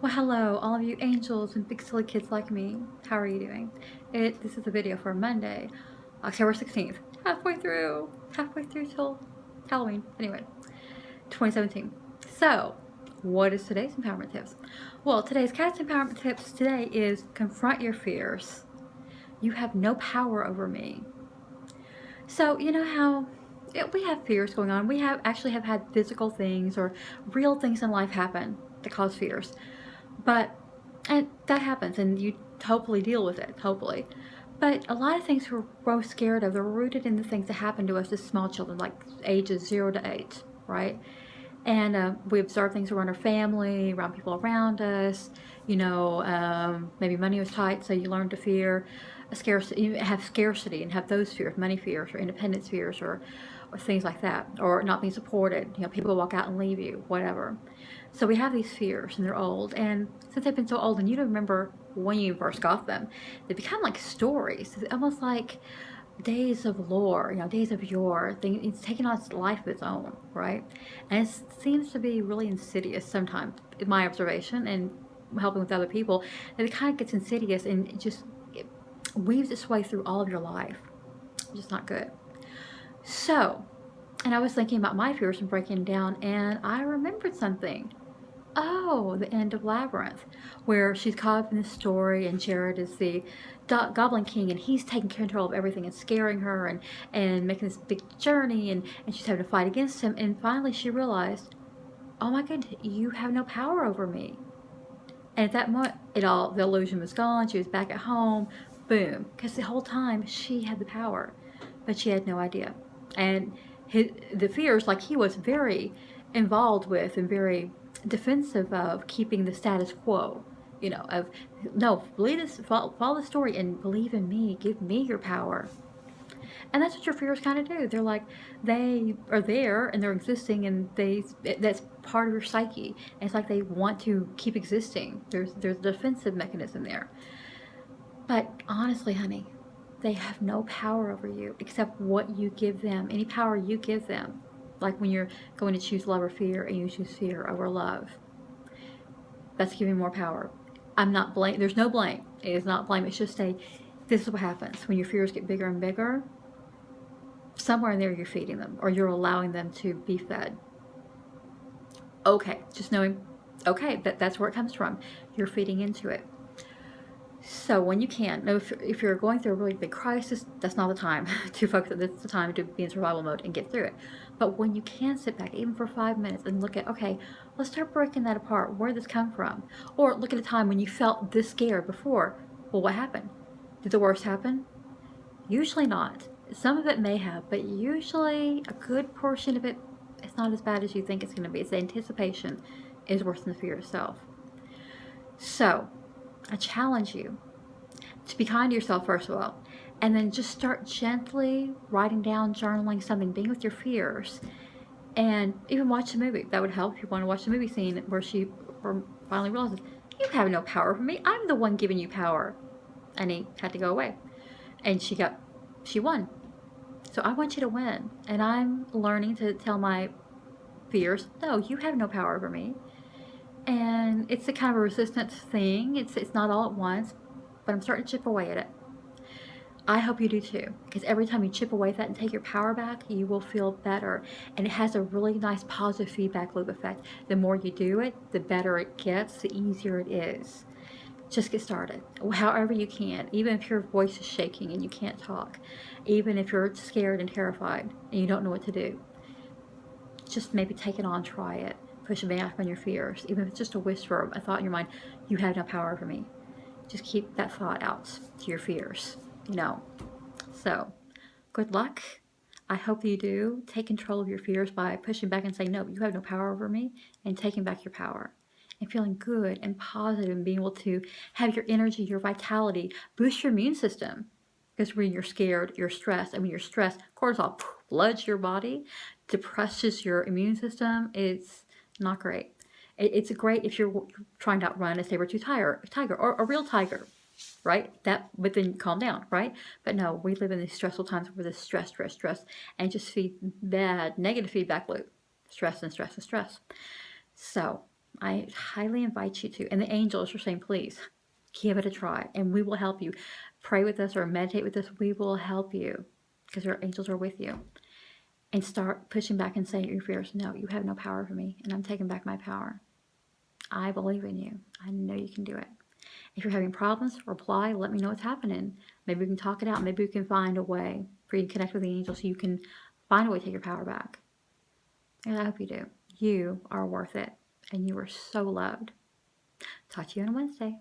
Well, hello, all of you angels and big silly kids like me. How are you doing? This is a video for Monday, October 16th. Halfway through till Halloween. Anyway, 2017. So, what is today's empowerment tips? Well, today's cat's empowerment tips today is confront your fears. You have no power over me. So, you know how we have fears going on. We have had physical things or real things in life happen that cause fears. But, and that happens, and you hopefully deal with it, hopefully. But a lot of things we're both scared of, they're rooted in the things that happen to us as small children, like ages 0 to 8, right? And we observe things around our family, around people around us. Maybe money was tight, so you learn to fear a scarcity. You have scarcity and have those fears, money fears, or independence fears, or things like that, or not being supported. People walk out and leave you, whatever. So we have these fears, and they're old. And since they've been so old, and you don't remember when you first got them, they become like stories. It's almost like days of lore, days of yore. It's taking on its life of its own, right? And it seems to be really insidious sometimes, in my observation and helping with other people, that it kind of gets insidious and it weaves its way through all of your life. It's just not good. So, and I was thinking about my fears and breaking down, and I remembered something. Oh, the end of Labyrinth, where she's caught up in this story, and Jareth is the Goblin King, and he's taking control of everything and scaring her and making this big journey, and she's having to fight against him. And finally, she realized, oh my goodness, you have no power over me. And at that moment, the illusion was gone. She was back at home. Boom. Because the whole time, she had the power, but she had no idea. And the fears, like he was very involved with and very defensive of keeping the status quo, of no, believe this, follow the story and believe in me, give me your power. And that's what your fears kind of do. They're like, they are there and they're existing, and that's part of your psyche. And it's like they want to keep existing. There's a defensive mechanism there. But honestly, honey, they have no power over you except what you give them, any power you give them. Like when you're going to choose love or fear and you choose fear over love. That's giving more power. I'm not blame. There's no blame. It is not blame. It's just this is what happens when your fears get bigger and bigger. Somewhere in there you're feeding them, or you're allowing them to be fed. Okay, just knowing, okay, that's where it comes from. You're feeding into it. So when you can, if you're going through a really big crisis, that's not the time to focus. That's the time to be in survival mode and get through it. But when you can sit back, even for 5 minutes, and look at, okay, let's start breaking that apart. Where did this come from? Or look at a time when you felt this scared before. Well, what happened? Did the worst happen? Usually not. Some of it may have, but usually a good portion of it, it's not as bad as you think it's going to be. It's the anticipation is worse than the fear itself. So, I challenge you to be kind to yourself, first of all, and then just start gently writing down, journaling something, being with your fears, and even watch a movie. That would help if you want to watch the movie scene where she finally realizes, you have no power over me. I'm the one giving you power. And he had to go away. And she won. So I want you to win. And I'm learning to tell my fears, no, you have no power over me. And it's a kind of a resistance thing. It's not all at once, but I'm starting to chip away at it. I hope you do too, because every time you chip away at that and take your power back, you will feel better. And it has a really nice positive feedback loop effect. The more you do it, the better it gets, the easier it is. Just get started, however you can, even if your voice is shaking and you can't talk, even if you're scared and terrified and you don't know what to do. Just maybe take it on, try it. Push back on your fears, even if it's just a whisper, a thought in your mind, you have no power over me. Just keep that thought out to your fears, So, good luck. I hope you do take control of your fears by pushing back and saying, no, you have no power over me, and taking back your power. And feeling good and positive and being able to have your energy, your vitality, boost your immune system. Because when you're scared, you're stressed. And when you're stressed, cortisol floods your body, depresses your immune system. It's not great. It's great if you're trying to outrun a saber-toothed tiger or a real tiger, right? But then calm down, right? But no, we live in these stressful times where this stress, and just feed bad, negative feedback loop. Stress and stress and stress. So I highly invite you to. And the angels are saying, please give it a try and we will help you. Pray with us or meditate with us. We will help you because our angels are with you. And start pushing back and saying your fears, no, you have no power over me and I'm taking back my power. I believe in you. I know you can do it. If you're having problems, reply, let me know what's happening. Maybe we can talk it out. Maybe we can find a way for you to connect with the angels so you can find a way to take your power back. And I hope you do. You are worth it and you are so loved. Talk to you on Wednesday.